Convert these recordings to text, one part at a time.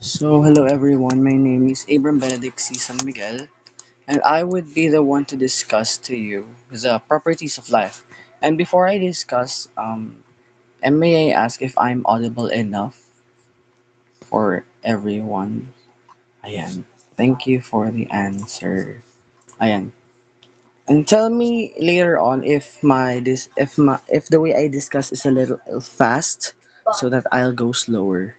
So, hello everyone. My name is Abram Benedict C. San Miguel, and I would be the one to discuss to you the properties of life. And before I discuss, and may I ask if I'm audible enough for everyone? Ayan. Thank you for the answer. Ayan. And tell me later on if the way I discuss is a little fast, so that I'll go slower.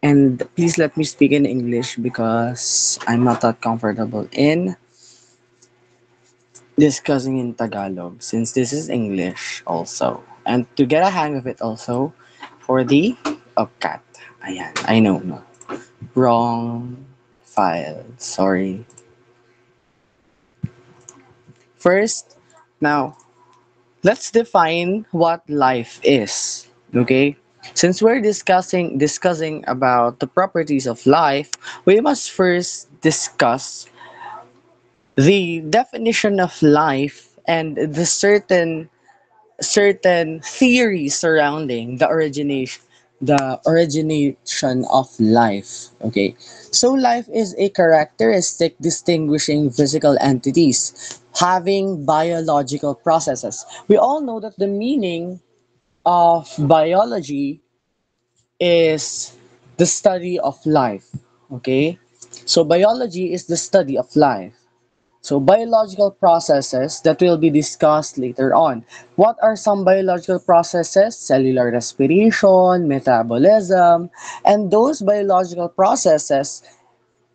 And please let me speak in English because I'm not that comfortable in discussing in Tagalog since this is English also. And to get a hang of it also for the cat. Ayan, I know, no. Wrong file. Sorry. First, now let's define what life is. Okay? Since we're discussing about the properties of life, we must first discuss the definition of life and the certain theories surrounding the origination of life. Okay, so life is a characteristic distinguishing physical entities having biological processes. We all know that the meaning of biology is the study of life. Okay, so biology is the study of life. So, biological processes that will be discussed later on. What are some biological processes? Cellular respiration, metabolism, and those biological processes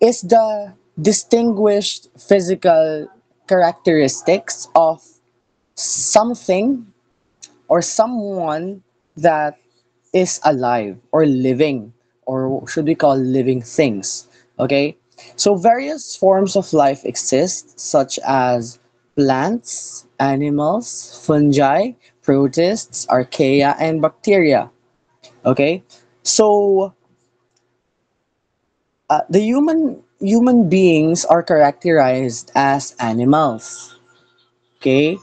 is the distinguished physical characteristics of something or someone that is alive or living, or should we call living things? Okay, so various forms of life exist, such as plants, animals, fungi, protists, archaea, and bacteria. Okay, so the human beings are characterized as animals. Okay,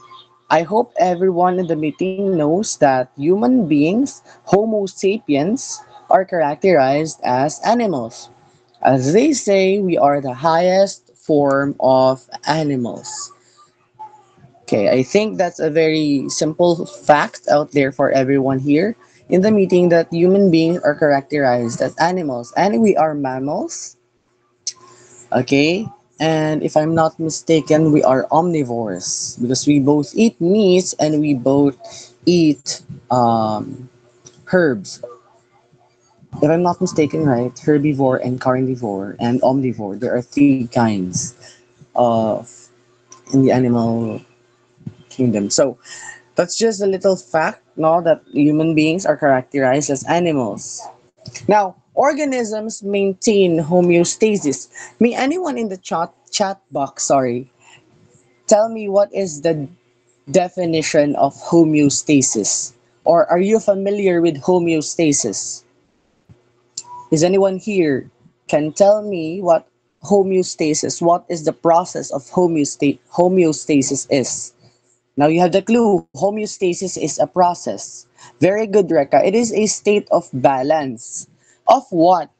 I hope everyone in the meeting knows that human beings, Homo sapiens, are characterized as animals. As they say, we are the highest form of animals. Okay, I think that's a very simple fact out there for everyone here in the meeting, that human beings are characterized as animals and we are mammals. Okay, and if I'm not mistaken, we are omnivores because we both eat meats and we both eat herbs. If I'm not mistaken, right? Herbivore and carnivore and omnivore. There are three kinds of in the animal kingdom. So that's just a little fact, no, that human beings are characterized as animals. Now, organisms maintain homeostasis. May anyone in the chat box, sorry, tell me what is the definition of homeostasis? Or are you familiar with homeostasis? Is anyone here can tell me what is the process of homeostasis is? Now you have the clue. Homeostasis is a process. Very good, Reka. It is a state of balance. Of what?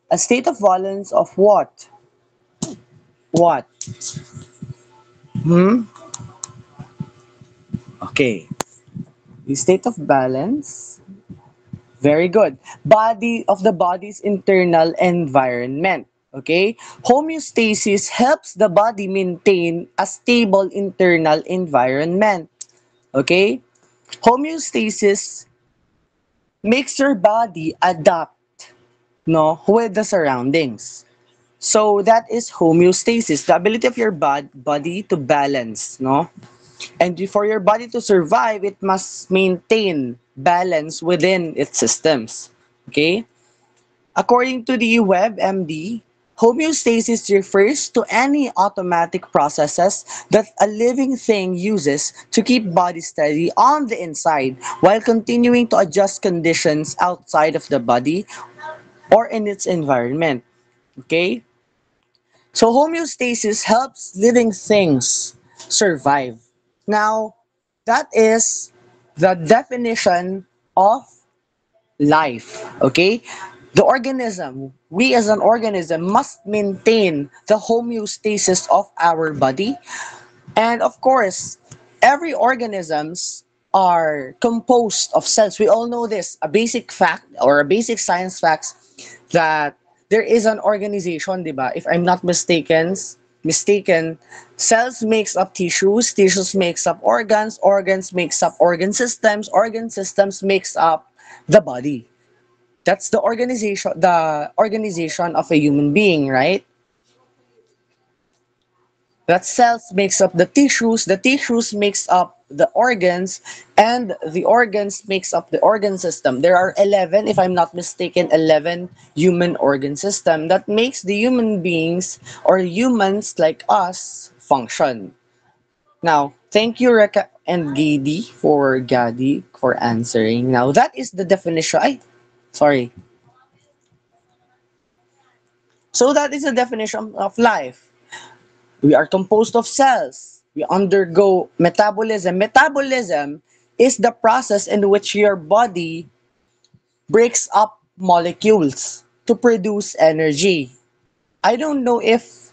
A state of balance of what? What? Hmm? Okay. The state of balance. Very good. Body of the body's internal environment. Okay? Homeostasis helps the body maintain a stable internal environment. Okay? Homeostasis makes your body adapt, no, with the surroundings. So that is homeostasis, the ability of your body to balance, no? And for your body to survive, it must maintain balance within its systems. Okay? According to the WebMD, homeostasis refers to any automatic processes that a living thing uses to keep body steady on the inside while continuing to adjust conditions outside of the body or in its environment. Okay? So homeostasis helps living things survive. Now, that is the definition of life. Okay? The organism, we as an organism must maintain the homeostasis of our body. And of course, every organisms are composed of cells. We all know this, a basic fact or a basic science facts that there is an organization, di ba? If I'm not mistaken, cells makes up tissues, tissues makes up organs, organs makes up organ systems makes up the body. That's the organization of a human being, right? That cells makes up the tissues makes up the organs, and the organs makes up the organ system. There are 11, if I'm not mistaken, 11 human organ system that makes the human beings or humans like us function. Now, thank you Reka and Gadi for answering. Now, that is the definition. Sorry. So that is the definition of life. We are composed of cells. We undergo metabolism. Metabolism is the process in which your body breaks up molecules to produce energy. I don't know if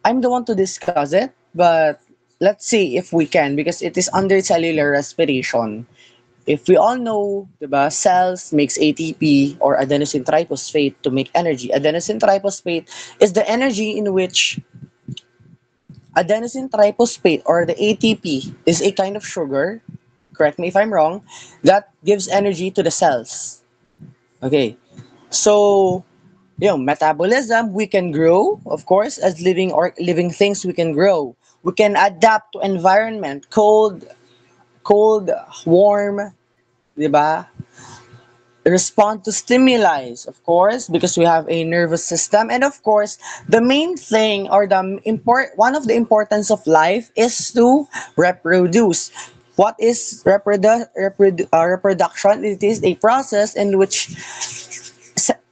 I'm the one to discuss it, but let's see if we can because it is under cellular respiration. If we all know, diba, cells makes ATP or adenosine triphosphate to make energy. Adenosine triphosphate is the energy in which adenosine triphosphate or the ATP is a kind of sugar, correct me if I'm wrong, that gives energy to the cells. Okay. So, metabolism, we can grow, of course, as living things we can grow. We can adapt to environment, cold, warm, 'di ba? Respond to stimuli, of course, because we have a nervous system. And of course, the main thing or one of the importance of life is to reproduce. What is reproduction? It is a process in which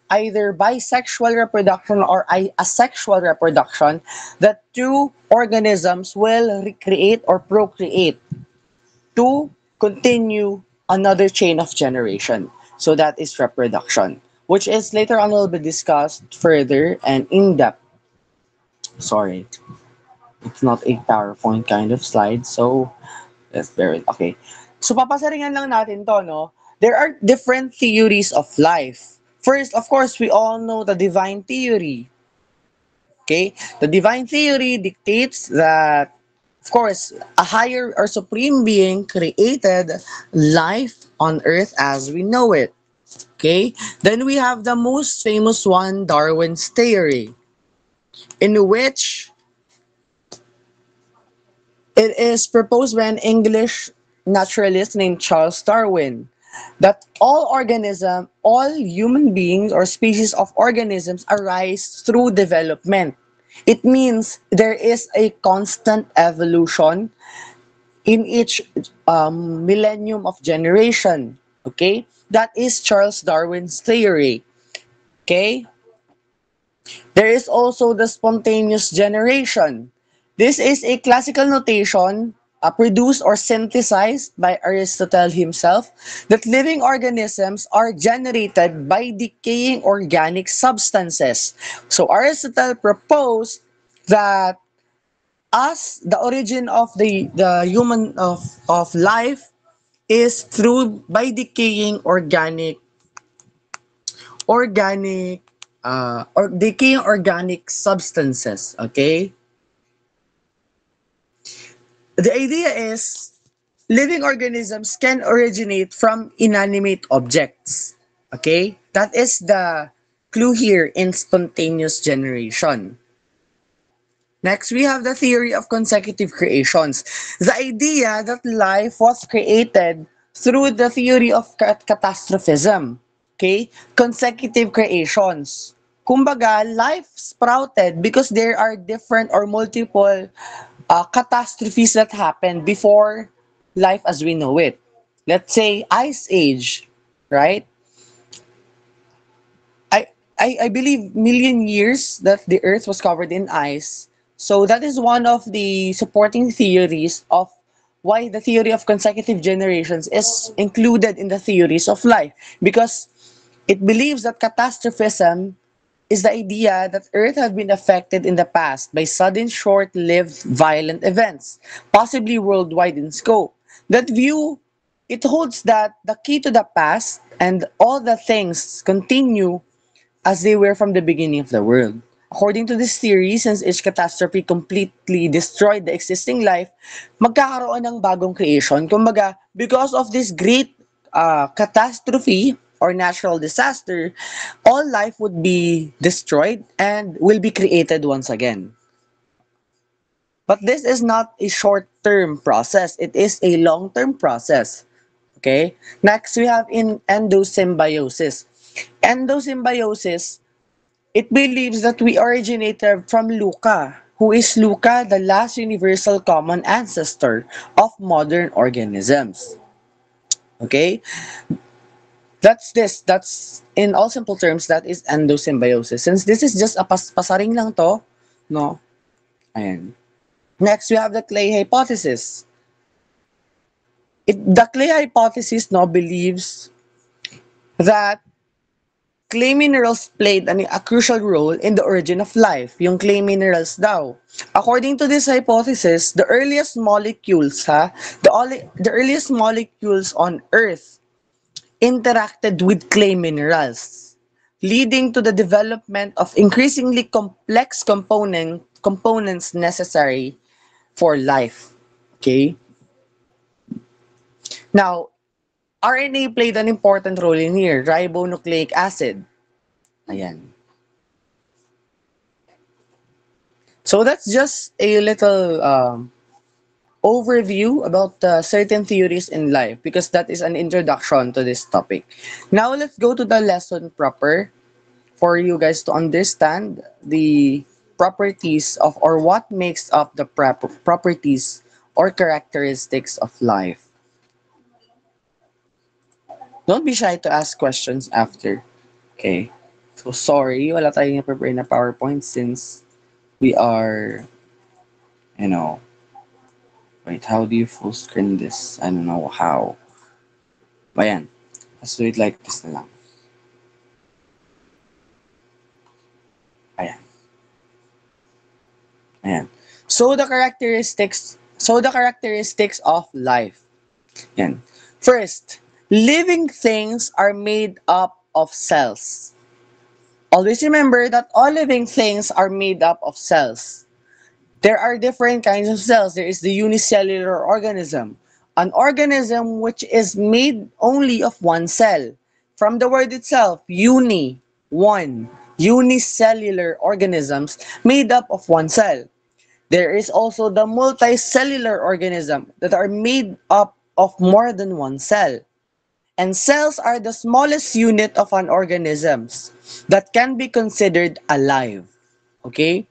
either bisexual reproduction or asexual reproduction, that two organisms will recreate or procreate to continue another chain of generation. So that is reproduction, which is later on will be discussed further and in depth. Sorry, it's not a PowerPoint kind of slide, so let's bear it. Okay. So papasaringan lang natin to, no? There are different theories of life. First, of course, we all know the divine theory. Okay? The divine theory dictates that, of course, a higher or supreme being created life on earth as we know it. Okay? Then we have the most famous one, Darwin's theory, in which it is proposed by an English naturalist named Charles Darwin that all human beings or species of organisms arise through development. It means there is a constant evolution in each millennium of generation. Okay? That is Charles Darwin's theory. Okay? There is also the spontaneous generation. This is a classical notation produced or synthesized by Aristotle himself that living organisms are generated by decaying organic substances. So Aristotle proposed that as the origin of the human of life is through by decaying organic or decaying organic substances. Okay, the idea is living organisms can originate from inanimate objects. Okay, that is the clue here in spontaneous generation. Next, we have the theory of consecutive creations. The idea that life was created through the theory of catastrophism. Okay? Consecutive creations. Kumbaga, life sprouted because there are different or multiple catastrophes that happened before life as we know it. Let's say Ice Age, right? I believe million years that the Earth was covered in ice. So that is one of the supporting theories of why the theory of consecutive generations is included in the theories of life. Because It believes that catastrophism is the idea that Earth has been affected in the past by sudden, short-lived, violent events, possibly worldwide in scope. That view, it holds that the key to the past and all the things continue as they were from the beginning of the world. According to this theory, since each catastrophe completely destroyed the existing life, magkakaroon ng bagong creation. Kumbaga, because of this great catastrophe or natural disaster, all life would be destroyed and will be created once again. But this is not a short-term process. It is a long-term process. Okay? Next, we have in endosymbiosis. Endosymbiosis, it believes that we originated from Luca. Who is Luca? The last universal common ancestor of modern organisms. Okay? That's this. That's, in all simple terms, that is endosymbiosis. Since this is just a pasaring lang to, no? Ayan. Next, we have the Clay hypothesis. The Clay hypothesis no believes that clay minerals played a crucial role in the origin of life. Yung clay minerals daw. According to this hypothesis, the earliest molecules, the earliest molecules on Earth interacted with clay minerals, leading to the development of increasingly complex components necessary for life. Okay? Now, RNA played an important role in here, ribonucleic acid. Ayan. So that's just a little overview about certain theories in life because that is an introduction to this topic. Now let's go to the lesson proper for you guys to understand the properties of or what makes up the properties or characteristics of life. Don't be shy to ask questions after. Okay. So sorry, wala tayong prepare na PowerPoint since we are, you know, wait, how do you full screen this? I don't know how. Ayan. Let's do it like this na lang. Ayan. Ayan. So the characteristics of life. Ayan. First, living things are made up of cells. Always remember that all living things are made up of cells. There are different kinds of cells. There is the unicellular organism, an organism which is made only of one cell. From the word itself, one, unicellular organisms made up of one cell. There is also the multicellular organism that are made up of more than one cell. And cells are the smallest unit of an organism that can be considered alive. Okay?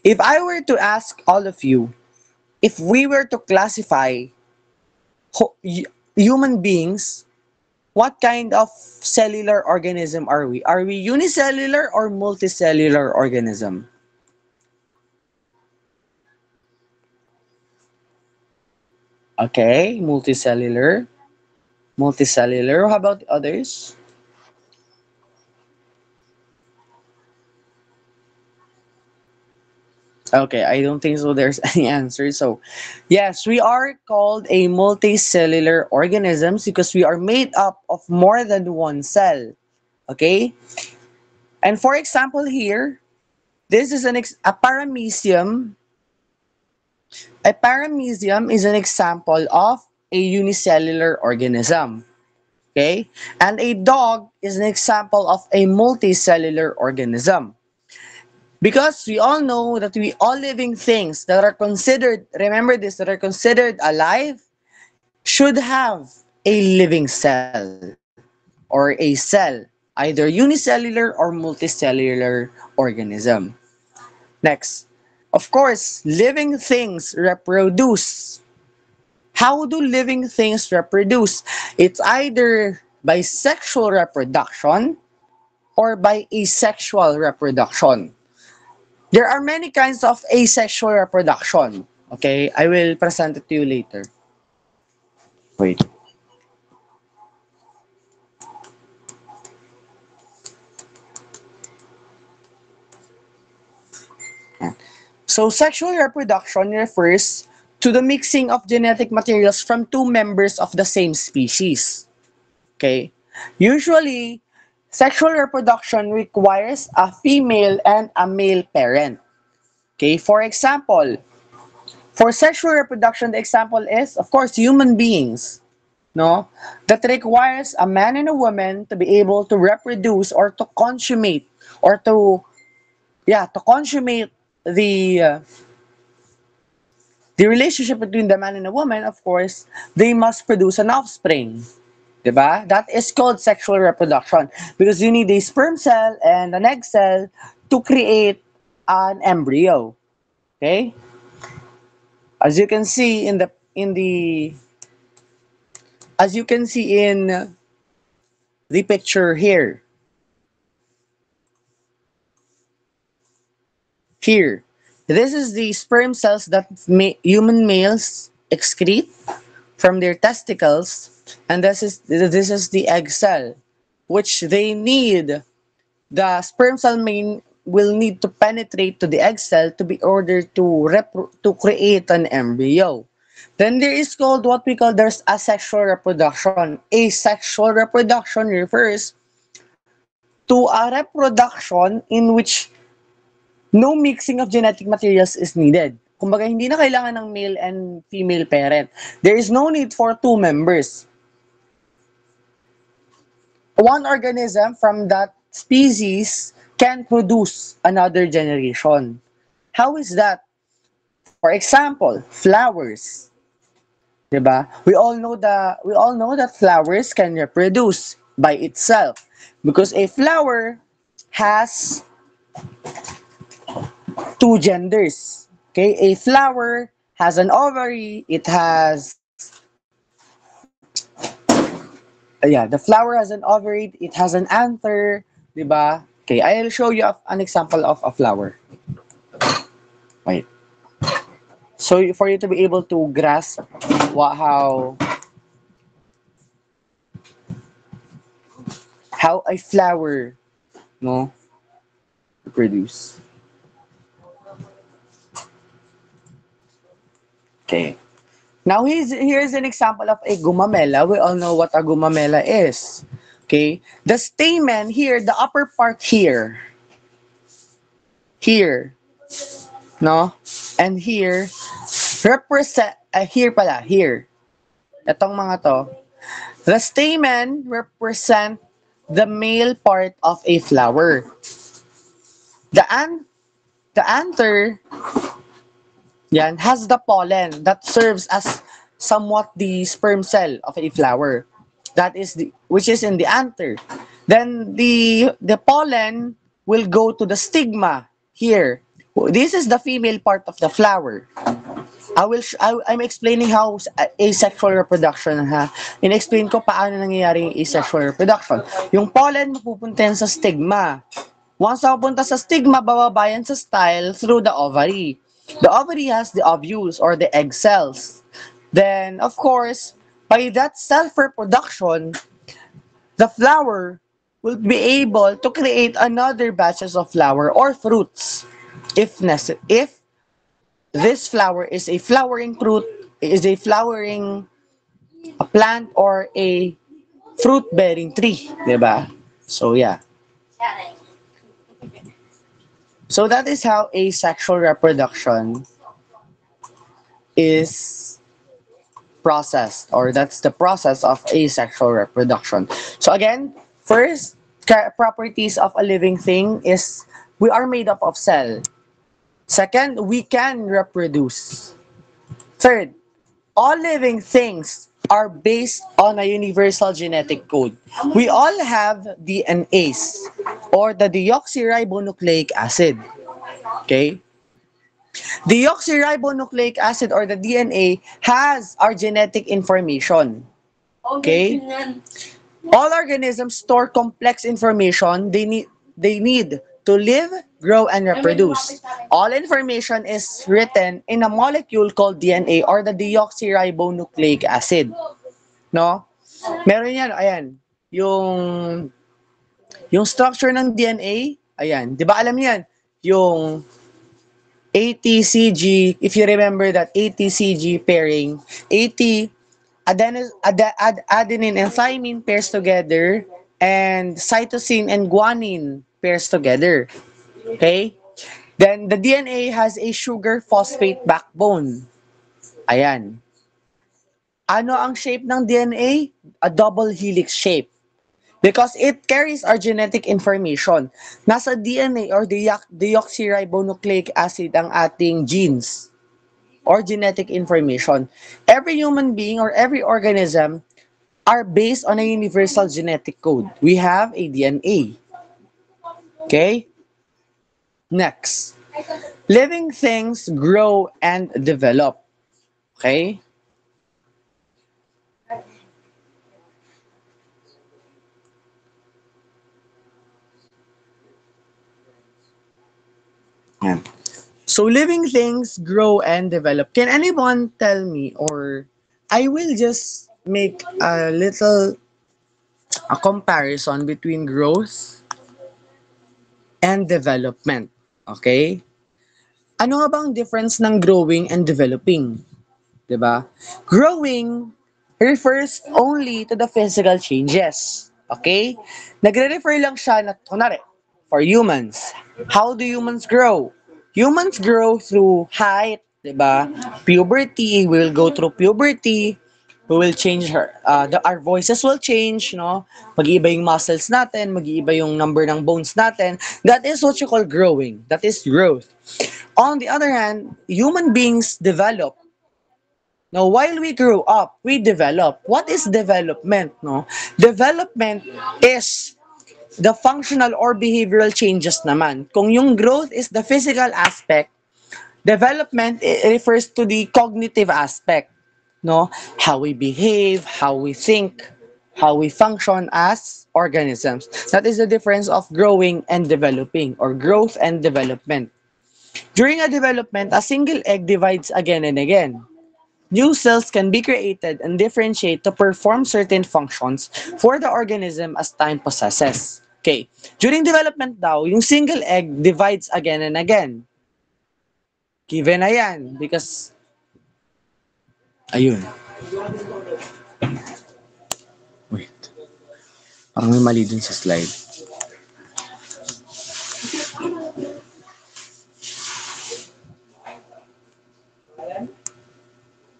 If I were to ask all of you, if we were to classify human beings, what kind of cellular organism are we? Are we unicellular or multicellular organism? Okay, multicellular. Multicellular. How about the others? Okay, I don't think so there's any answer. So, yes, we are called a multicellular organisms because we are made up of more than one cell. Okay? And for example here, this is a paramecium. A paramecium is an example of a unicellular organism. Okay? And a dog is an example of a multicellular organism. Because we all know that we all living things that are considered, remember this, that are considered alive, should have a living cell or a cell, either unicellular or multicellular organism. Next, of course, living things reproduce. How do living things reproduce? It's either by sexual reproduction or by asexual reproduction. There are many kinds of asexual reproduction. Okay, I will present it to you later. Wait. So sexual reproduction refers to the mixing of genetic materials from two members of the same species. Okay? Usually, sexual reproduction requires a female and a male parent. Okay? For example, for sexual reproduction, the example is, of course, human beings. No? That requires a man and a woman to be able to reproduce or to consummate or to consummate the relationship between the man and the woman. Of course, they must produce an offspring. Diba? That is called sexual reproduction because you need a sperm cell and an egg cell to create an embryo. Okay? As you can see in the picture here. Here. This is the sperm cells that human males excrete from their testicles, and this is the egg cell, which they need. The sperm cell will need to penetrate to the egg cell to be ordered to create an embryo. Then there is called what we call there's asexual reproduction. Asexual reproduction refers to a reproduction in which no mixing of genetic materials is needed. Kumbaga, hindi na kailangan ng male and female parent. There is no need for two members. One organism from that species can produce another generation. How is that? For example, flowers. Diba? We all know that flowers can reproduce by itself because a flower has two genders. Okay, a flower has an ovary, it has the flower has an ovary, it has an anther, 'di ba? Okay, I'll show you an example of a flower. Wait. So for you to be able to grasp how a flower produce. Okay. Now here's an example of a gumamela. We all know what a gumamela is. Okay? The stamen here, the upper part here, no? And here represent here. Itong mga to. The stamen represent the male part of a flower. The anther has the pollen that serves as somewhat the sperm cell of a flower. Which is in the anther. Then the pollen will go to the stigma here. This is the female part of the flower. I'm explaining how asexual reproduction In-explain ko paano nangyayari yung asexual reproduction. Yung pollen mapupunta yan sa stigma. Once napunta sa stigma, bababa yan sa style through the ovary. The ovary has the ovules or the egg cells. Then, of course, by that self-reproduction, the flower will be able to create another batches of flower or fruits if this flower is a flowering a plant or a fruit-bearing tree, diba? So yeah. So that is how asexual reproduction is processed, or that's the process of asexual reproduction. So again, first properties of a living thing is we are made up of cell. Second, we can reproduce. Third, all living things are based on a universal genetic code. We all have DNAs, or the deoxyribonucleic acid. Okay? Deoxyribonucleic acid, or the DNA, has our genetic information. Okay? All organisms store complex information they need to live, grow, and reproduce. All information is written in a molecule called DNA, or the deoxyribonucleic acid. No? Meron yan, ayan, yung structure ng DNA, ayan, di ba alam niyan, yung ATCG, if you remember that ATCG pairing, adenine and thymine pairs together, and cytosine and guanine pairs together. Okay? Then the DNA has a sugar phosphate backbone. Ayan. Ano ang shape ng DNA? A double helix shape. Because it carries our genetic information. Nasa DNA or deoxyribonucleic acid ang ating genes or genetic information. Every human being or every organism are based on a universal genetic code. We have a DNA. Okay? Next. Living things grow and develop. Okay? Yan. So living things grow and develop. Can anyone tell me, or I will just make a comparison between growth and development. Okay? Ano nga bang difference ng growing and developing? 'Di ba? Growing refers only to the physical changes. Okay? Nagre-refer lang siya na, kunwari, for humans. How do humans grow? Humans grow through height, 'di ba? Puberty, we will go through puberty. We will change our voices will change, no? Mag-iiba yung muscles natin, mag-iiba yung number ng bones natin. That is what you call growing. That is growth. On the other hand, human beings develop. Now, while we grow up, we develop. What is development, no? Development is the functional or behavioral changes naman. Kung yung growth is the physical aspect, development refers to the cognitive aspect, no? How we behave, how we think, how we function as organisms. That is the difference of growing and developing, or growth and development. During a development, a single egg divides again and again. New cells can be created and differentiate to perform certain functions for the organism as time passes. Okay. During development daw, yung single egg divides again and again. Given na yan. Because, ayun. Wait. Parang may mali dun sa slide.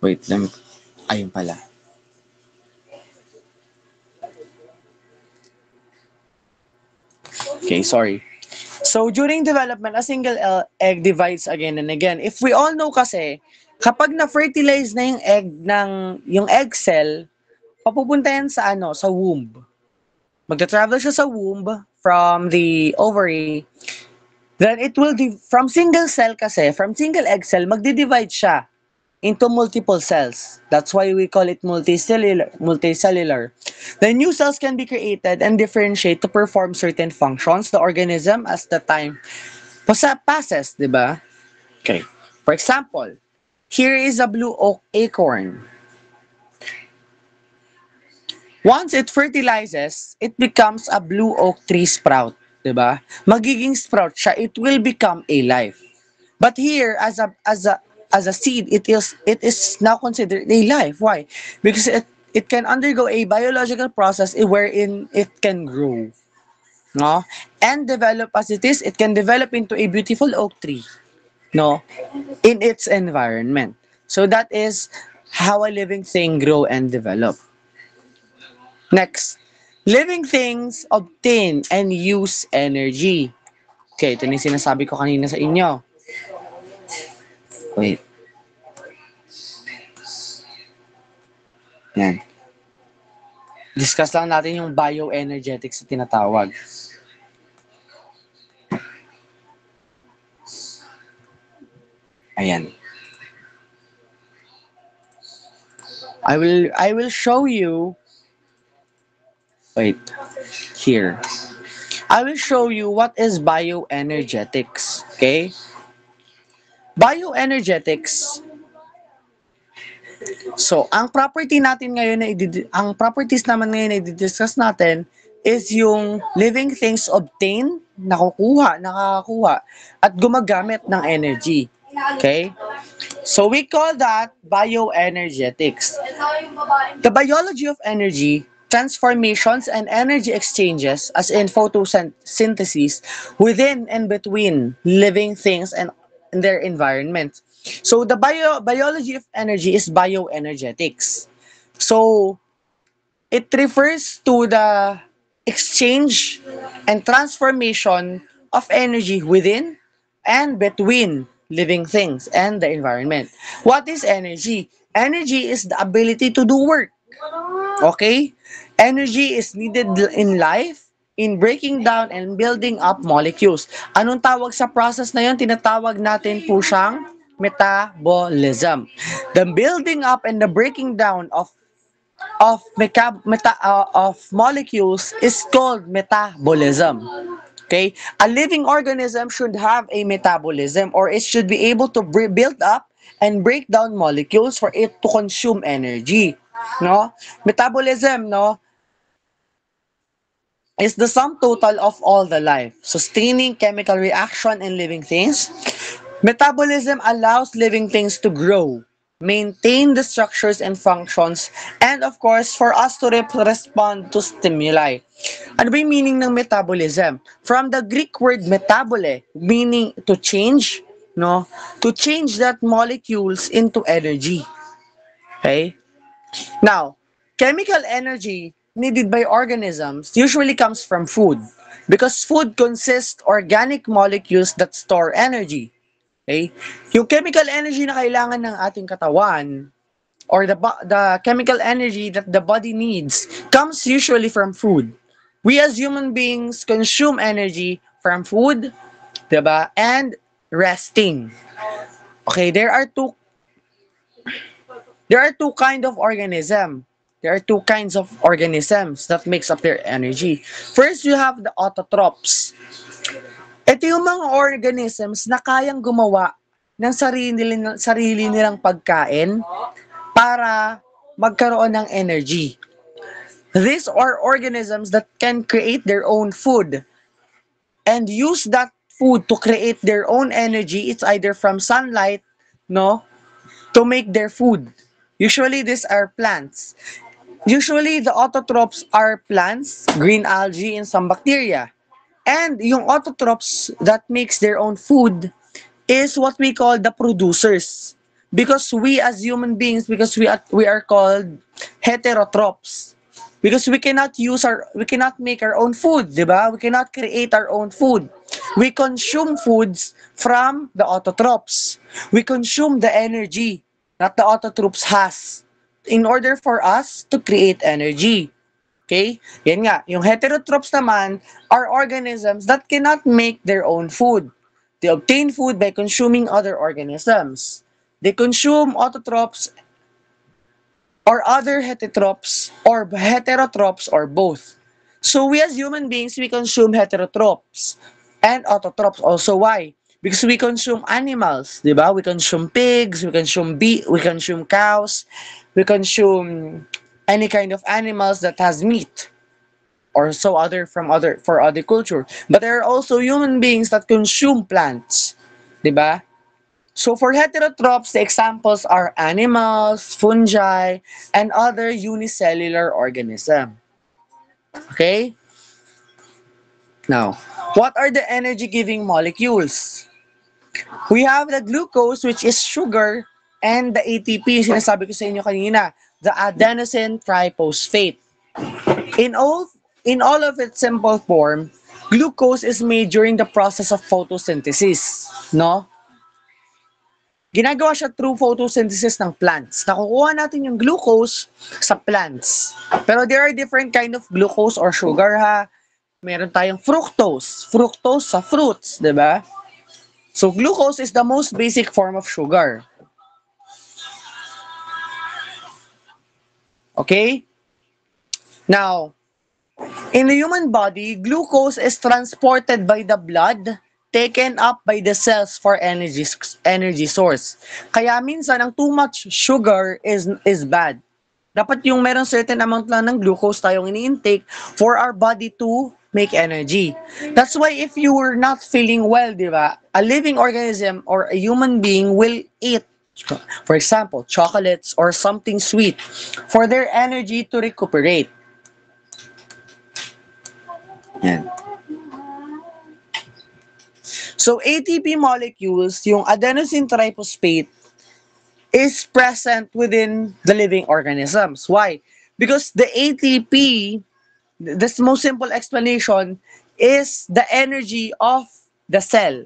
Wait, ayun pala. Okay, sorry. So, during development, a single egg divides again and again. If we all know kasi, kapag na-fertilize na yung egg yung egg cell, papupunta yan sa sa womb. Magta-travel siya sa womb from the ovary. Then it will from single cell kasi, from single egg cell, magdi-divide siya into multiple cells. That's why we call it multicellular. The new cells can be created and differentiate to perform certain functions the organism as the time passes, di ba? Okay. For example, here is a blue oak acorn. Once it fertilizes, it becomes a blue oak tree sprout, 'di ba? Magiging sprout siya, it will become a life. But here as a seed, it is now considered a life. Why? Because it can undergo a biological process wherein it can grow. No? And develop as it can develop into a beautiful oak tree, no? In its environment. So that is how a living thing grow and develop. Next, living things obtain and use energy. Okay, ito na yung sinasabi ko kanina sa inyo. Wait. Yan. Discuss lang natin yung bioenergetics na tinatawag. Ayan. I will show you. Wait. Here. I will show you what is bioenergetics. Okay? Bioenergetics. So, ang property natin ngayon ang properties naman ngayon na i-discuss natin is yung living things obtain, nakakakuha, at gumagamit ng energy. Okay? So we call that bioenergetics. The biology of energy, transformations, and energy exchanges, as in photosynthesis, within and between living things and their environment. So the biology of energy is bioenergetics. So it refers to the exchange and transformation of energy within and between living things and the environment. What is energy? Energy is the ability to do work. Okay? Energy is needed in life in breaking down and building up molecules. Anong tawag sa process na yun? Tinatawag natin po siyang metabolism. The building up and the breaking down of molecules is called metabolism. Okay? A living organism should have a metabolism, or it should be able to build up and break down molecules for it to consume energy. No? Metabolism, no, is the sum total of all the life, sustaining chemical reaction in living things. Metabolism allows living things to grow, maintain the structures and functions, and of course, for us to respond to stimuli. Ano ba yung meaning ng metabolism? From the Greek word metabole, meaning to change, no? To change that molecules into energy. Okay? Now, chemical energy needed by organisms usually comes from food because food consists organic molecules that store energy. Okay? Yung chemical energy na kailangan ng ating katawan or the chemical energy that the body needs comes usually from food. We as human beings consume energy from food, diba? And resting. Okay, there are two kind of organism. There are two kinds of organisms that makes up their energy. First, you have the autotrophs. Ito yung mga organisms na kayang gumawa ng sarili nilang pagkain para magkaroon ng energy. These are organisms that can create their own food and use that food to create their own energy. It's either from sunlight, no, to make their food. Usually, these are plants. Usually, the autotrophs are plants, green algae, and some bacteria. And yung autotrophs that makes their own food is what we call the producers. Because we as human beings, because we are called heterotrophs. Because we cannot make our own food, di ba? We cannot create our own food. We consume foods from the autotrophs. We consume the energy that the autotrophs has in order for us to create energy. Okay? Yan nga. Yung heterotrophs naman are organisms that cannot make their own food. They obtain food by consuming other organisms. They consume autotrophs or other heterotrophs or both. So we as human beings, we consume heterotrophs and autotrophs also. Why? Because we consume animals, di ba? We consume pigs, we consume cows, we consume any kind of animals that has meat or so other for other culture. But there are also human beings that consume plants, di ba? So for heterotrophs, the examples are animals, fungi, and other unicellular organisms. Okay? Now, what are the energy-giving molecules? We have the glucose, which is sugar, and the ATP, sinasabi ko sa inyo kanina, the adenosine triphosphate. In all, in all of its simple form, glucose is made during the process of photosynthesis, no? Ginagawa siya through photosynthesis ng plants. Nakukuha natin yung glucose sa plants. Pero there are different kind of glucose or sugar, ha. Meron tayong fructose. Fructose sa fruits, di ba? So glucose is the most basic form of sugar. Okay? Now, in the human body, glucose is transported by the blood, taken up by the cells for energy source. Kaya minsan ang too much sugar is bad. Dapat yung meron certain amount lang ng glucose tayong ini-intake for our body to make energy. That's why if you were not feeling well, di ba, a living organism or a human being will eat, for example, chocolates or something sweet for their energy to recuperate. Yan. So ATP molecules, yung adenosine triphosphate, is present within the living organisms. Why? Because the ATP, the most simple explanation, is the energy of the cell.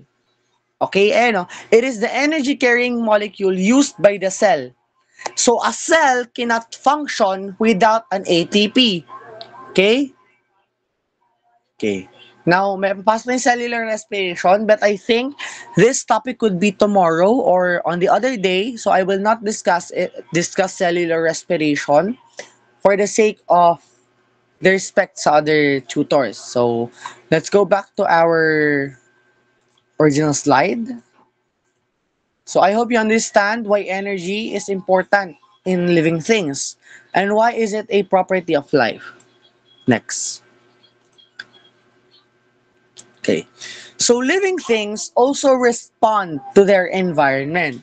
Okay, it is the energy carrying molecule used by the cell. So a cell cannot function without an ATP. Okay? Okay. Now, may pass na yung cellular respiration, but I think this topic could be tomorrow or on the other day, so I will not discuss cellular respiration for the sake of the respect sa other tutors. So, let's go back to our original slide. So, I hope you understand why energy is important in living things and why is it a property of life. Next. Okay. So living things also respond to their environment.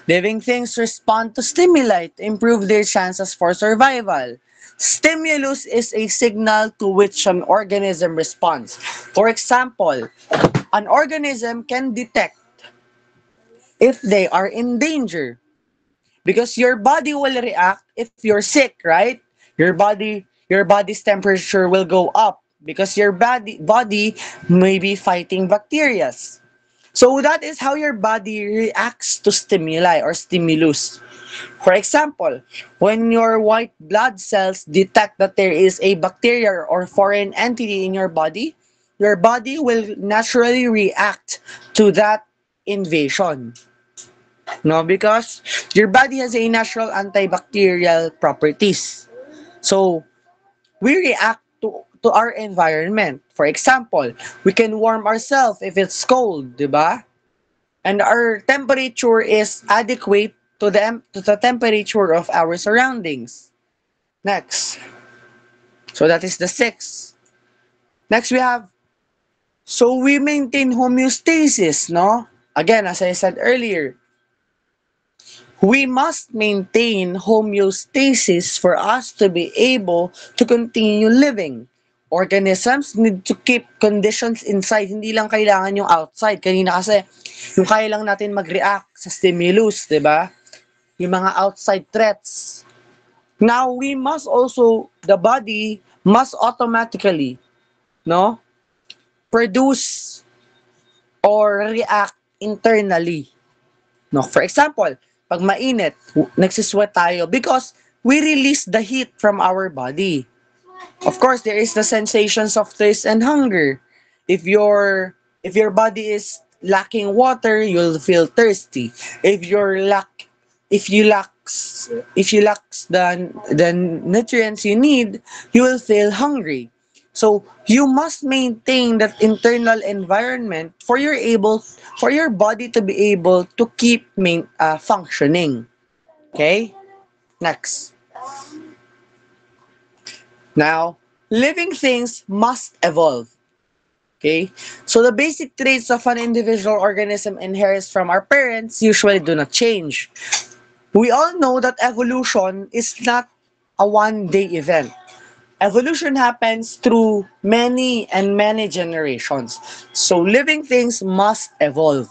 Living things respond to stimuli to improve their chances for survival. Stimulus is a signal to which an organism responds. For example, an organism can detect if they are in danger because your body will react if you're sick, right? Your body's temperature will go up because your body may be fighting bacteria. So that is how your body reacts to stimuli or stimulus. For example, when your white blood cells detect that there is a bacteria or foreign entity in your body will naturally react to that invasion. No, because your body has a natural antibacterial properties. So we react to our environment. For example, we can warm ourselves if it's cold, di ba? And our temperature is adequate to the temperature of our surroundings. Next. So that is the sixth. Next we have, so we maintain homeostasis, no? Again, as I said earlier, we must maintain homeostasis for us to be able to continue living. Organisms need to keep conditions inside. Hindi lang kailangan yung outside. Kanina kasi, yung kaya lang natin mag-react sa stimulus, di ba? Yung mga outside threats. Now, the body must automatically, no, produce or react internally. No, for example, pag mainit, nagsisweat tayo because we release the heat from our body. Of course, there is the sensations of thirst and hunger. If your body is lacking water, you'll feel thirsty. If you lack the nutrients you need, you will feel hungry. So you must maintain that internal environment for your body to be able to keep functioning. Okay? Next. Now, living things must evolve. Okay? So the basic traits of an individual organism inherits from our parents usually do not change. We all know that evolution is not a one-day event. Evolution happens through many and many generations. So living things must evolve.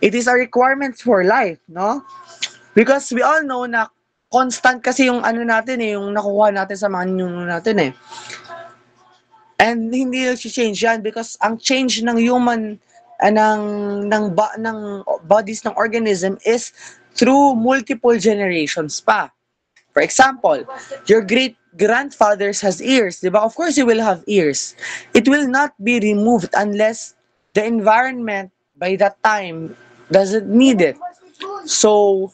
It is a requirement for life, no? Because we all know na constant kasi yung ano natin yung nakukuha natin sa mga ninuno natin And hindi nag-change yan because ang change ng human ng bodies ng organism is through multiple generations pa. For example, your great grandfathers has ears, di ba? Of course, you will have ears. It will not be removed unless the environment by that time doesn't need it. So,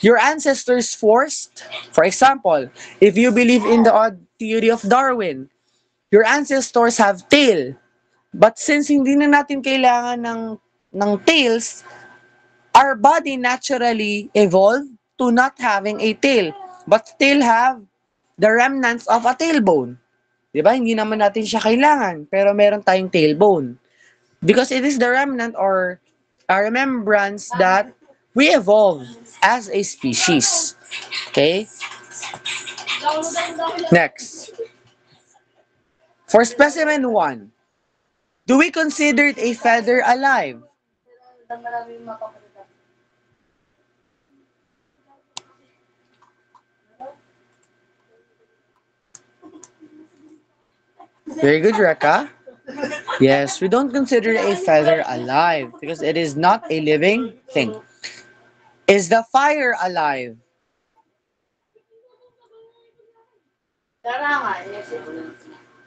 your ancestors forced, for example, if you believe in the odd theory of Darwin, your ancestors have tail. But since hindi na natin kailangan ng tails, our body naturally evolved to not having a tail, but still have the remnants of a tailbone. Di ba? Hindi naman natin siya kailangan, pero meron tayong tailbone. Because it is the remnant or a remembrance that we evolved as a species. Okay? Next. For specimen 1, do we consider a feather alive? Very good, Reka. Yes, we don't consider a feather alive because it is not a living thing. Is the fire alive?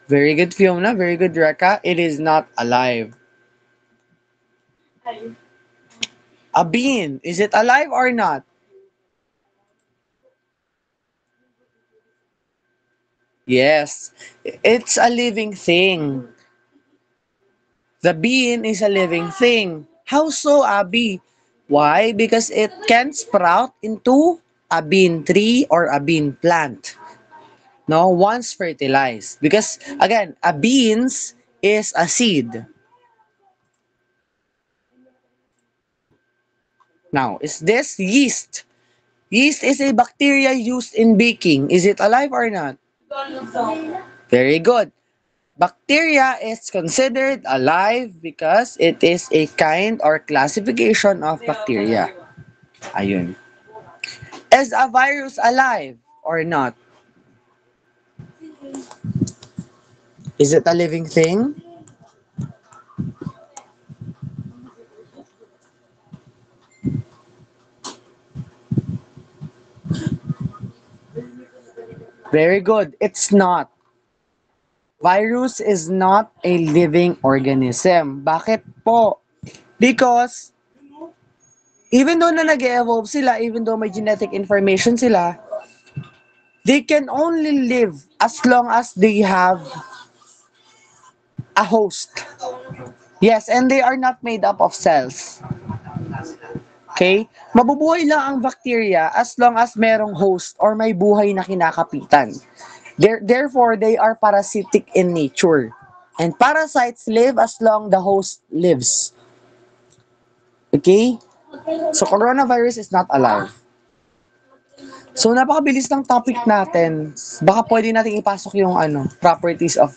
Very good, Fiona. Very good, Reka. It is not alive. A bean, is it alive or not? Yes, it's a living thing. The bean is a living thing. How so, Abby? Why? Because it can sprout into a bean tree or a bean plant. No, once fertilized. Because again, a beans is a seed. Now, is this yeast? Yeast is a bacteria used in baking. Is it alive or not? Very good. Bacteria is considered alive because it is a kind or classification of bacteria. Ayun. Is a virus alive or not? Is it a living thing? Very good. It's not. Virus is not a living organism. Bakit po? Because even though na nag-evolve sila, even though may genetic information sila, they can only live as long as they have a host. Yes, and they are not made up of cells. Okay? Mabubuhay lang ang bacteria as long as merong host or may buhay na kinakapitan. Therefore, they are parasitic in nature. And parasites live as long the host lives. Okay? So, coronavirus is not alive. So, napakabilis ng topic natin. Baka pwede natin ipasok yung properties of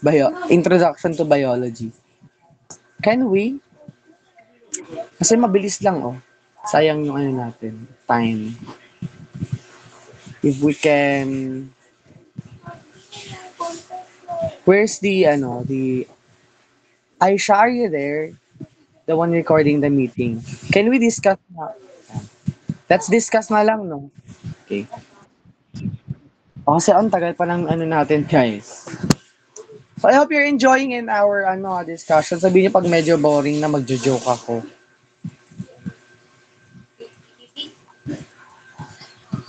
introduction to biology. Can we? Kasi mabilis lang, oh. Sayang yung natin, time. If we can... Where's the... Aisha, are you there? The one recording the meeting. Can we discuss na? Let's discuss na lang, no? Okay. Kasi ang tagal pa ng natin, guys. So, I hope you're enjoying in our discussion. Sabihin niyo pag medyo boring na magjo-joke ako.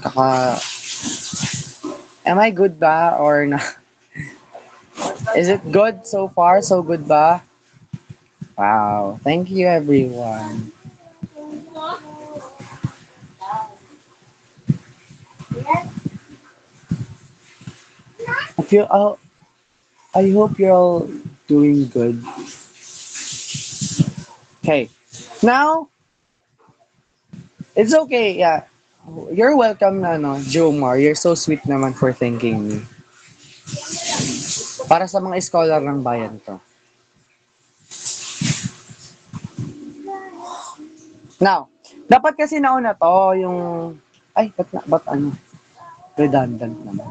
Kaka... Am I good ba or na? Is it good so far? So good ba? Wow. Thank you, everyone. I feel, I hope you're all doing good. Okay. Now, it's okay. Yeah. You're welcome, Jomar. You're so sweet naman for thanking me. Para sa mga scholar ng bayan to. Now, dapat kasi nauna to, yung... Ay, ba't redundant naman.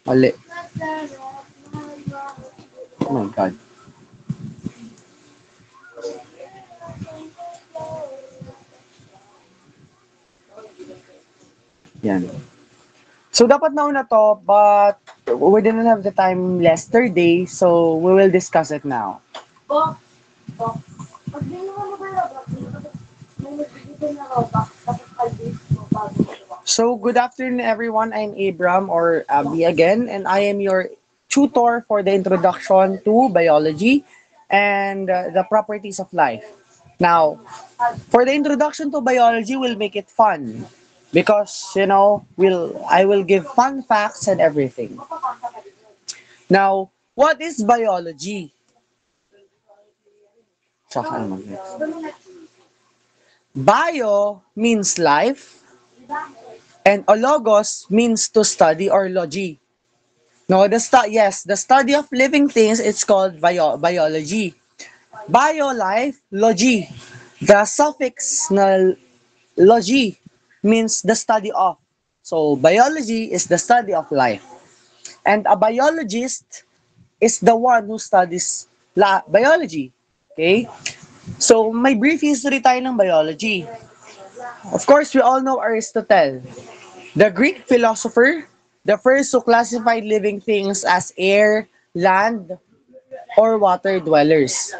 Mali. Oh my God. Yan. So, dapat nauna to, but we didn't have the time yesterday, so we will discuss it now. So, good afternoon, everyone. I'm Abram or Abby again, and I am your tutor for the introduction to biology and the properties of life. Now, for the introduction to biology, we'll make it fun. because I will give fun facts and everything. Now, what is biology? Tsaka naman next. Bio means life, and ologos means to study or logy. No, the study of living things, it's called biology. Bio, life, logy. The suffix na logy means the study of. So, biology is the study of life. And a biologist is the one who studies biology. Okay? So, may brief history tayo ng biology. Of course, we all know Aristotle, the Greek philosopher, the first who classified living things as air, land, or water dwellers.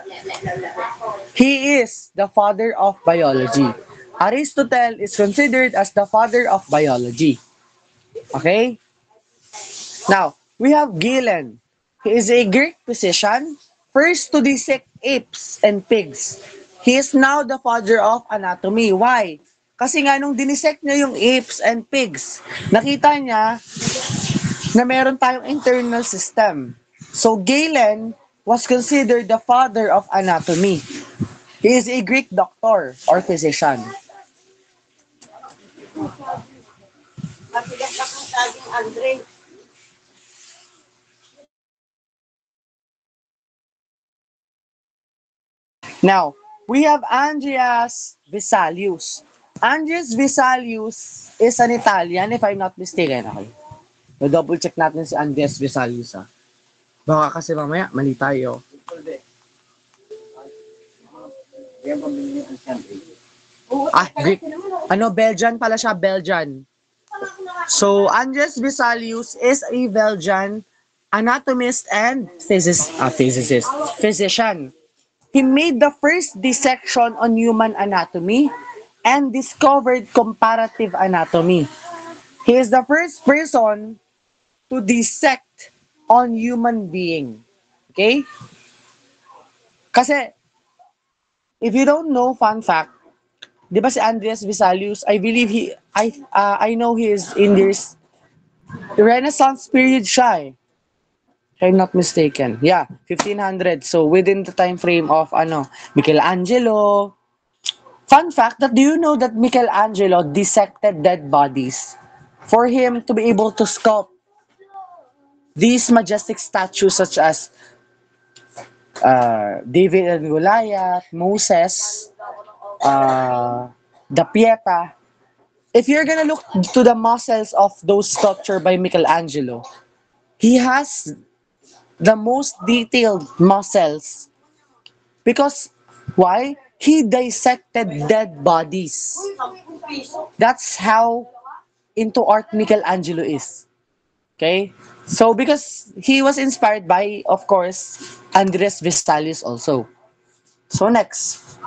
He is the father of biology. Aristotle is considered as the father of biology. Okay? Now, we have Galen. He is a Greek physician, first to dissect apes and pigs. He is now the father of anatomy. Why? Kasi nga nung dinisect niya yung apes and pigs, nakita niya na meron tayong internal system. So Galen was considered the father of anatomy. He is a Greek doctor or physician. Now, we have Andreas Vesalius. Andreas Vesalius is an Italian, if I'm not mistaken. Okay. Na-double check natin si Andreas Vesalius. Ha. Baka kasi mamaya, mali tayo. Greek. Belgian pala siya, Belgian. So, Andreas Vesalius is a Belgian anatomist and physician. He made the first dissection on human anatomy and discovered comparative anatomy. He is the first person to dissect on human being. Okay? Kasi, if you don't know, fun fact, di ba si Andreas Vesalius, I believe I know he is in this Renaissance period siya eh. If I'm not mistaken. Yeah, 1500. So, within the time frame of, Michelangelo. Fun fact, that do you know that Michelangelo dissected dead bodies for him to be able to sculpt these majestic statues such as David and Goliath, Moses, the Pieta. If you're gonna look to the muscles of those sculpture by Michelangelo, he has the most detailed muscles. Because, why? He dissected dead bodies. That's how into art Michelangelo is. Okay? So, because he was inspired by, of course, Andres Vesalius also. So, next.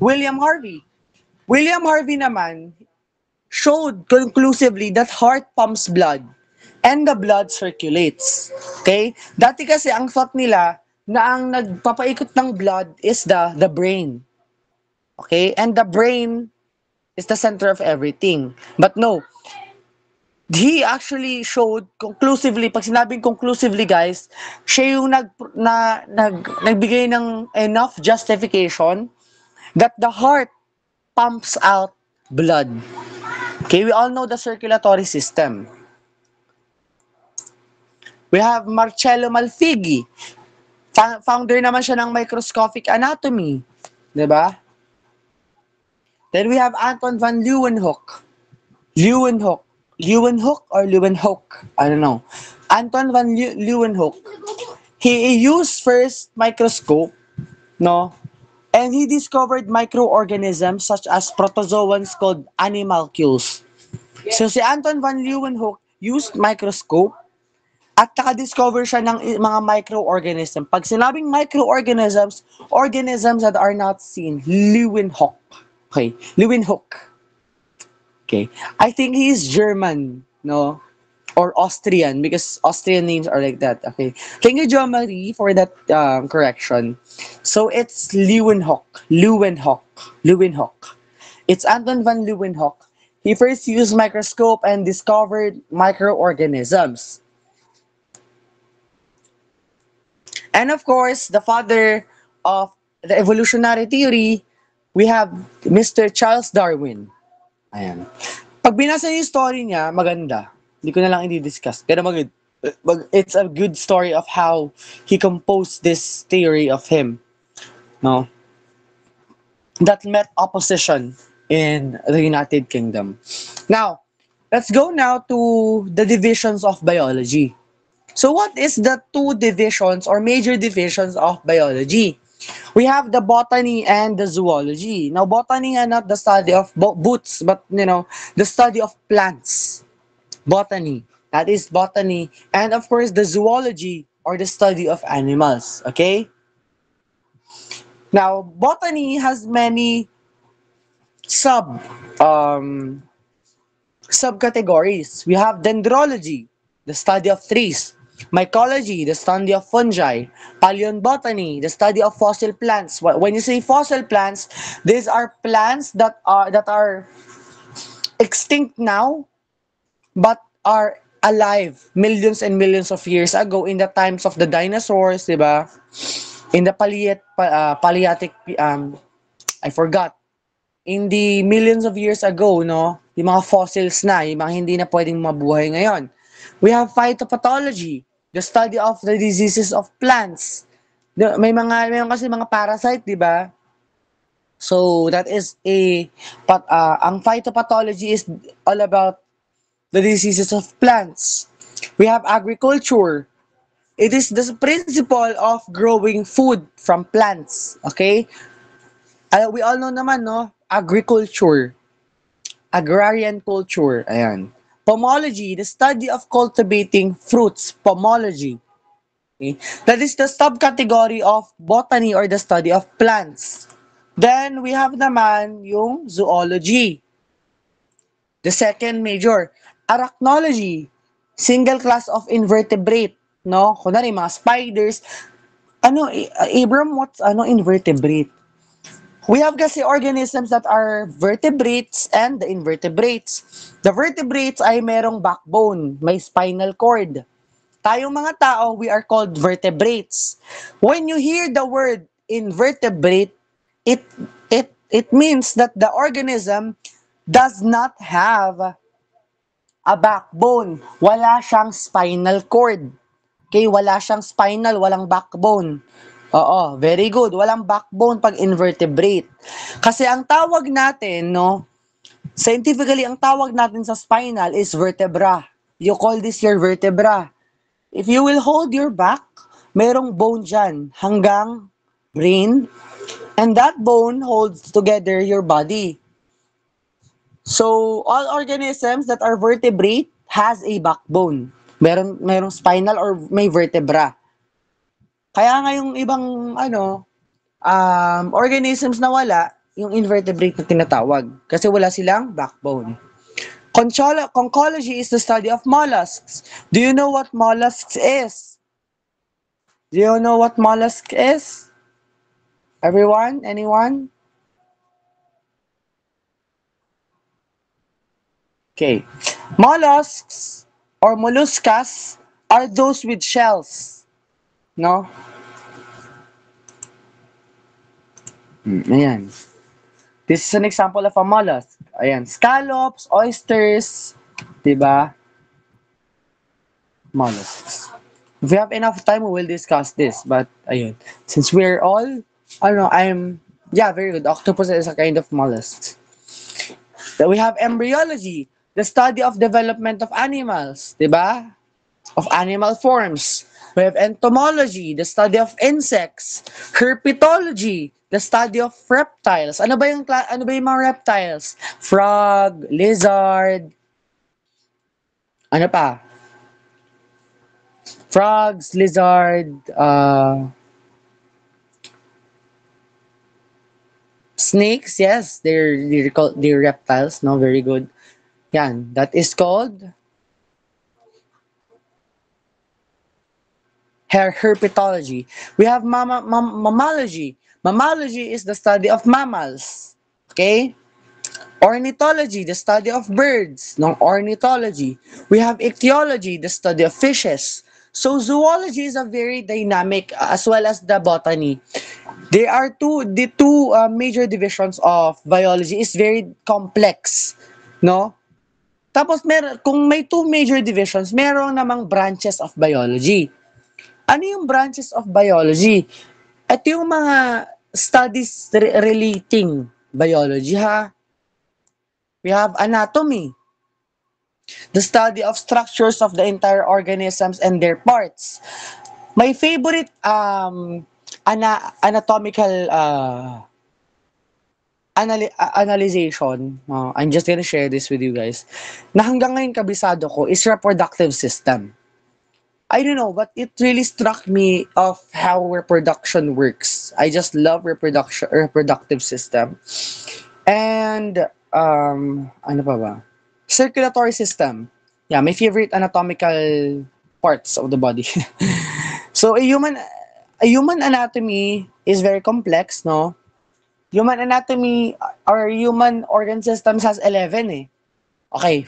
William Harvey. William Harvey naman showed conclusively that heart pumps blood and the blood circulates. Okay? Dati kasi ang thought nila na ang nagpapaikot ng blood is the brain. Okay? And the brain is the center of everything. But no, he actually showed conclusively, pag sinabing conclusively guys, siya yung nagbigay ng enough justification that the heart pumps out blood. Okay, we all know the circulatory system. We have Marcello Malfigi. Founder naman siya ng microscopic anatomy. Diba? Then we have Anton van Leeuwenhoek. Leeuwenhoek or Leeuwenhoek? I don't know. Anton van Leeuwenhoek. He used first microscope, no? And he discovered microorganisms such as protozoans called animalcules. So si Anton van Leeuwenhoek used microscope at naka-discover siya ng mga microorganisms. Pag sinabing microorganisms, organisms that are not seen, Leeuwenhoek. Okay, Leeuwenhoek. Okay, I think he is German, no? Or Austrian, because Austrian names are like that. Okay, thank you, Jo Marie, for that correction. So it's Leeuwenhoek. It's Anton van Leeuwenhoek. He first used microscope and discovered microorganisms. And of course, the father of the evolutionary theory, we have Mr. Charles Darwin. Ayan. Pag binasa niyo yung story niya, maganda. Hindi ko na lang i-discuss. Pero it's a good story of how he composed this theory of him. No? That met opposition in the United Kingdom. Now, let's go now to the divisions of biology. So what is the two divisions or major divisions of biology? We have the botany and the zoology. Now, botany are not the study of boots, but the study of plants. Botany, that is botany, and of course the zoology or the study of animals. Okay. Now, botany has many sub um, subcategories. We have dendrology, the study of trees. Mycology, the study of fungi. Paleobotany, the study of fossil plants. When you say fossil plants, these are plants that are extinct now, but are alive millions and millions of years ago in the times of the dinosaurs, diba? In the Paleolithic, I forgot. In the millions of years ago, no, yung mga fossils na, yung mga hindi na pwedeng mabuhay ngayon. We have phytopathology, the study of the diseases of plants. Mayroon kasi mga parasite, di ba? So that is ang phytopathology is all about the diseases of plants. We have agriculture. It is the principle of growing food from plants. Okay? We all know naman, no? Agriculture. Agrarian culture. Ayan. Pomology, the study of cultivating fruits. Pomology. Okay? That is the subcategory of botany or the study of plants. Then, we have naman yung zoology. The second major. Arachnology. Single class of invertebrate. No? Kunwari, mga spiders. Abram, what's invertebrate? We have kasi organisms that are vertebrates and the invertebrates. The vertebrates ay merong backbone, may spinal cord. Tayong mga tao, we are called vertebrates. When you hear the word invertebrate, it means that the organism does not have a backbone. Wala siyang spinal cord. Okay, wala siyang spinal, walang backbone. Oo, very good. Walang backbone pag invertebrate. Kasi ang tawag natin, no, scientifically, ang tawag natin sa spinal is vertebra. You call this your vertebra. If you will hold your back, merong bone dyan hanggang brain, and that bone holds together your body. So, all organisms that are vertebrate has a backbone. Merong spinal or may vertebra. Kaya nga yung ibang organisms na wala, yung invertebrate na tinatawag. Kasi wala silang backbone. Conchology is the study of mollusks. Do you know what mollusks is? Do you know what mollusk is? Everyone? Anyone? Okay. Mollusks or molluscas are those with shells. No? Ayan. This is an example of a mollusk. Ayan. Scallops, oysters, diba? Mollusks. If we have enough time, we will discuss this. But, ayun. Since we're all, very good. Octopus is a kind of mollusk. Then we have embryology, the study of development of animals, diba? Of animal forms. We have entomology, the study of insects. Herpetology, the study of reptiles. Ano ba yung mga reptiles? Frog, lizard. Ano pa? Frogs, lizard, snakes, yes, they're reptiles, no, very good. Yan, that is called herpetology. We have mammalogy. Mammalogy is the study of mammals. Okay? Ornithology, the study of birds, ng ornithology. We have ichthyology, the study of fishes. So zoology is a very dynamic as well as the botany. There are the two major divisions of biology is very complex, no? Tapos kung may two major divisions, meron namang branches of biology. Ano yung branches of biology? Ito yung mga studies relating biology ha. We have anatomy, the study of structures of the entire organisms and their parts. My favorite anatomical analyzation, I'm just gonna share this with you guys, na hanggang ngayon kabisado ko is reproductive system. I don't know, but it really struck me of how reproduction works. I just love reproductive system. And, ano pa ba? Circulatory system. Yeah, my favorite anatomical parts of the body. So, a human anatomy is very complex, no? Human anatomy or human organ systems has 11 eh. Okay,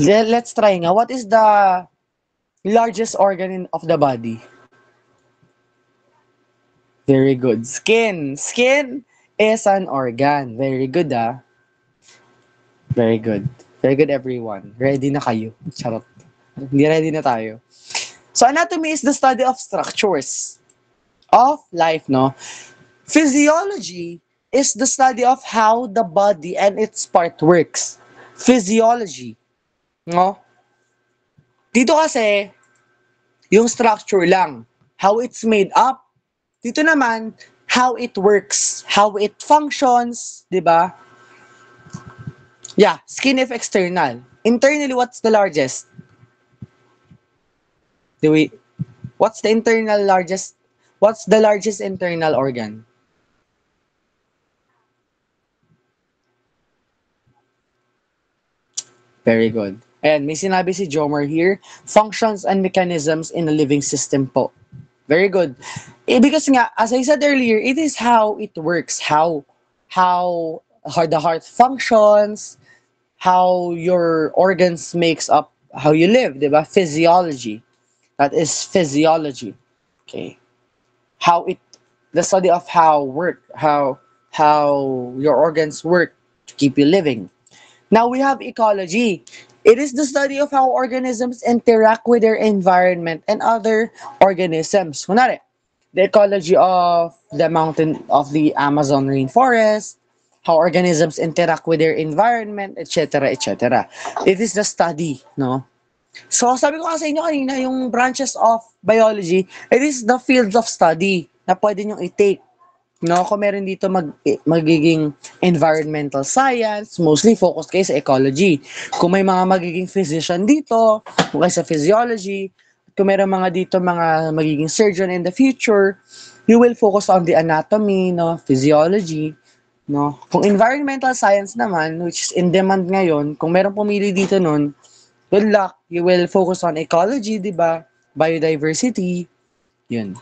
let's try nga. What is the largest organ of the body? Very good. Skin. Skin is an organ. Very good, ah. Very good. Very good, everyone. Ready na kayo. Charot. Hindi ready na tayo. So, anatomy is the study of structures of life, no? Physiology is the study of how the body and its part works. Physiology. No? Dito kasi, yung structure lang. How it's made up. Dito naman, how it works. How it functions. Diba? Yeah, skin if external. Internally, what's the largest? What's the largest internal organ? Very good. Ayan, may sinabi si Jomer here, functions and mechanisms in a living system po. Very good. Because nga, as I said earlier, it is how it works, how the heart functions, how your organs makes up how you live, diba? Physiology. That is physiology. Okay. The study of how your organs work to keep you living. Now we have ecology. It is the study of how organisms interact with their environment and other organisms. Kunwari, the ecology of the Amazon rainforest, how organisms interact with their environment, etc., etc. It is the study, no? So, sabi ko kasi inyo kanina, yung branches of biology, it is the fields of study na pwede nyo i-take. No, kung meron dito magiging environmental science, mostly focused kayo sa ecology. Kung may mga magiging physician dito, kung kayo sa physiology, kung meron mga dito mga magiging surgeon in the future, you will focus on the anatomy, no, physiology, no. Kung environmental science naman, which is in demand ngayon, kung meron pumili dito nun, good luck, you will focus on ecology, di ba? Biodiversity, yun.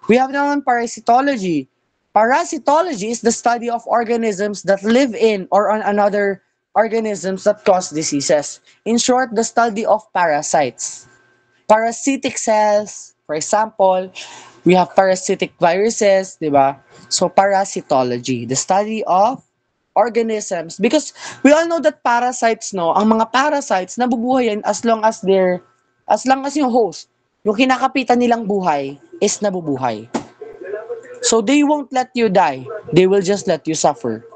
We have naman parasitology. Parasitology is the study of organisms that live in or on another organisms that cause diseases. In short, the study of parasites. Parasitic cells, for example, we have parasitic viruses, di ba? So, parasitology, the study of organisms. Because we all know that parasites, no, ang mga parasites, nabubuhay yan as long as yung host, yung kinakapitan nilang buhay, is nabubuhay. So they won't let you die. They will just let you suffer.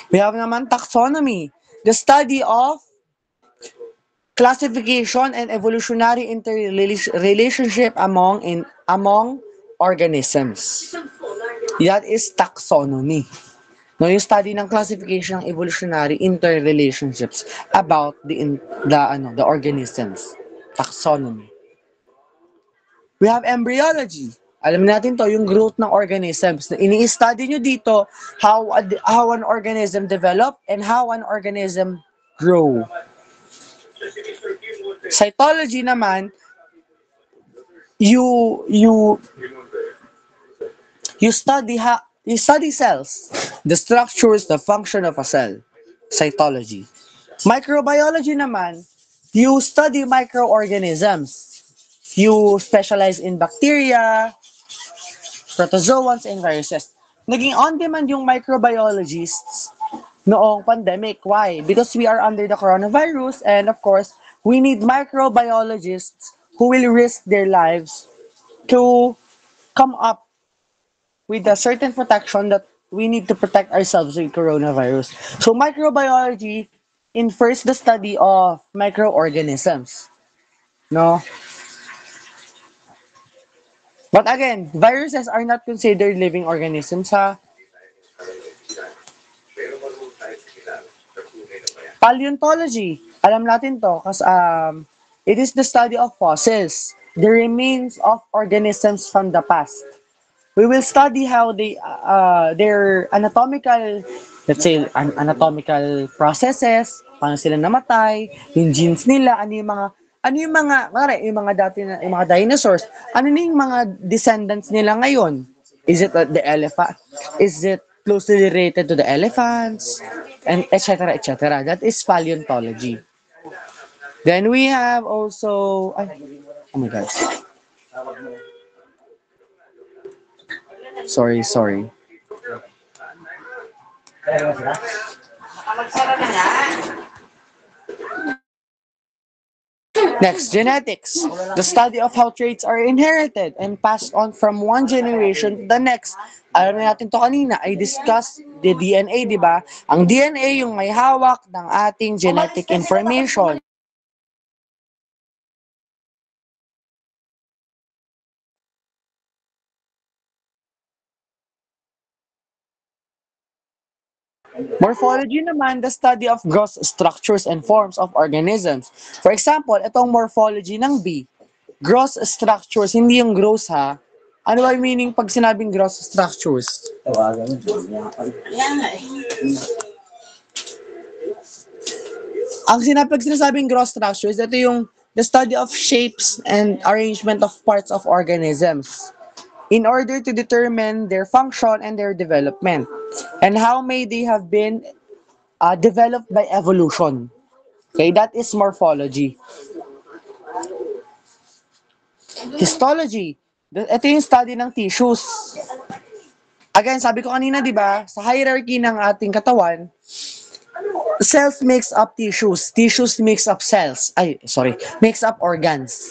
We have naman taxonomy, the study of classification and evolutionary interrelationship among organisms. That is taxonomy. No, yung study ng classification ng evolutionary interrelationships about the organisms. Taxonomy. We have embryology. Alam natin to, yung growth ng organisms. Ini-study nyo dito how an organism develop and how an organism grow. Cytology naman, you study cells. the structures, the function of a cell. Cytology. Microbiology naman, you study microorganisms. You specialize in bacteria, protozoans, and viruses. Naging on-demand yung microbiologists noong pandemic. Why? Because we are under the coronavirus and of course, we need microbiologists who will risk their lives to come up with a certain protection that we need to protect ourselves with coronavirus. So microbiology infers the study of microorganisms. No? But again, viruses are not considered living organisms ha. Paleontology, alam natin to kasi it is the study of fossils, the remains of organisms from the past. We will study how their anatomical, let's say, anatomical processes, paano sila namatay, yung genes nila, yung mga dati na, yung mga dinosaurs, ano na yung mga descendants nila ngayon? Is it the elephant? Is it closely related to the elephants? And etc. etc. That is paleontology. Then we have also, oh my God. Sorry. Next, genetics. The study of how traits are inherited and passed on from one generation to the next. Alam na natin to kanina, I discussed the DNA, di ba? Ang DNA yung may hawak ng ating genetic information. Morphology naman, the study of gross structures and forms of organisms. For example, itong morphology ng bee. Gross structures, hindi yung gross ha. Ano ba yung meaning pag sinabing gross structures? Pag sinasabing gross structures, ito yung the study of shapes and arrangement of parts of organisms in order to determine their function and their development and how may they have been developed by evolution. Okay, that is morphology. Histology, ito yung study ng tissues. Again, sabi ko kanina, di ba, sa hierarchy ng ating katawan, cells makes up tissues, tissues makes up cells, makes up organs.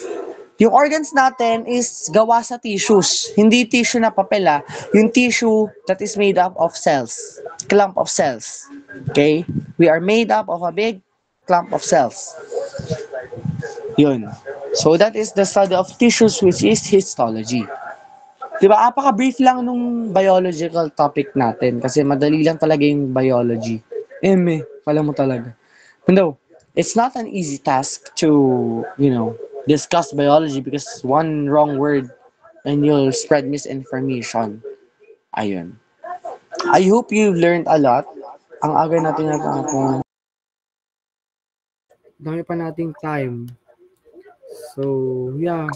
Yung organs natin is gawa sa tissues, hindi tissue na papel yung tissue that is made up of cells, clump of cells. Okay? We are made up of a big clump of cells. Yun. So that is the study of tissues which is histology. Diba, apaka-brief lang nung biological topic natin kasi madali lang talaga yung biology. Pala mo talaga. No, it's not an easy task to, discuss biology because one wrong word and you'll spread misinformation. Ayun. I hope you've learned a lot. Ang aga natin natapos. Dami pa nating time. So, yeah.